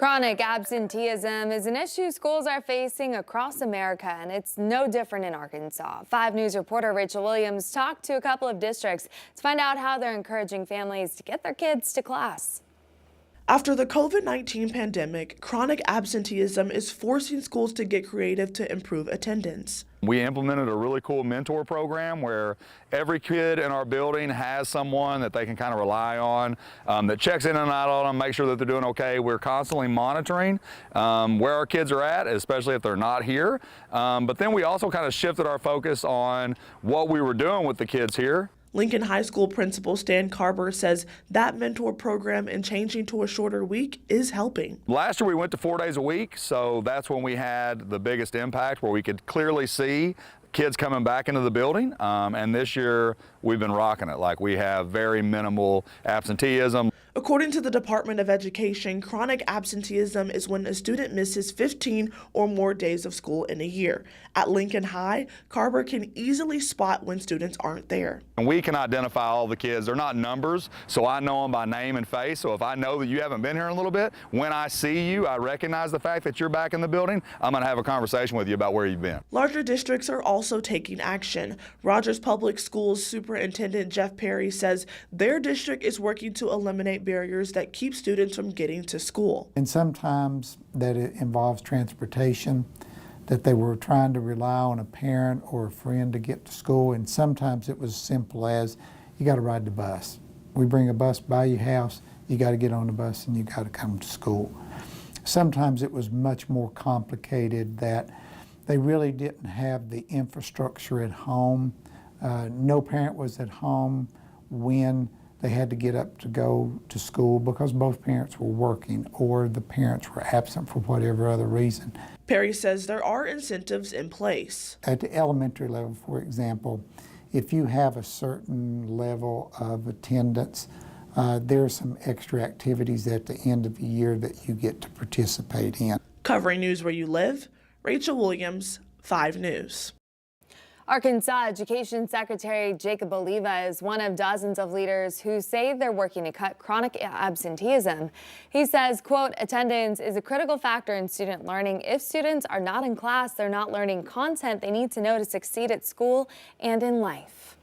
Chronic absenteeism is an issue schools are facing across America, and it's no different in Arkansas. 5 News reporter Rachel Williams talked to a couple of districts to find out how they're encouraging families to get their kids to class. After the COVID-19 pandemic, chronic absenteeism is forcing schools to get creative to improve attendance. We implemented a really cool mentor program where every kid in our building has someone that they can kind of rely on, that checks in and out on them, make sure that they're doing okay. We're constantly monitoring where our kids are at, especially if they're not here. But then we also kind of shifted our focus on what we were doing with the kids here. Lincoln High School principal Stan Karber says that mentor program and changing to a shorter week is helping. Last year we went to 4 days a week, so that's when we had the biggest impact, where we could clearly see kids coming back into the building. And this year we've been rocking it. Like, we have very minimal absenteeism. According to the Department of Education, chronic absenteeism is when a student misses 15 or more days of school in a year. At Lincoln High, Karber can easily spot when students aren't there. And we can identify all the kids. They're not numbers, so I know them by name and face. So if I know that you haven't been here in a little bit, when I see you, I recognize the fact that you're back in the building, I'm going to have a conversation with you about where you've been. Larger districts are also taking action. Rogers Public Schools Superintendent Jeff Perry says their district is working to eliminate barriers that keep students from getting to school. And sometimes that it involves transportation, that they were trying to rely on a parent or a friend to get to school, and sometimes it was as simple as, you got to ride the bus. We bring a bus by your house, you got to get on the bus and you got to come to school. Sometimes it was much more complicated, that they really didn't have the infrastructure at home. No parent was at home when they had to get up to go to school because both parents were working or the parents were absent for whatever other reason. Perry says there are incentives in place. At the elementary level, for example, if you have a certain level of attendance, there are some extra activities at the end of the year that you get to participate in. Covering news where you live, Rachel Williams, 5 News. Arkansas Education Secretary Jacob Oliva is one of dozens of leaders who say they're working to cut chronic absenteeism. He says, quote, attendance is a critical factor in student learning. If students are not in class, they're not learning content they need to know to succeed at school and in life.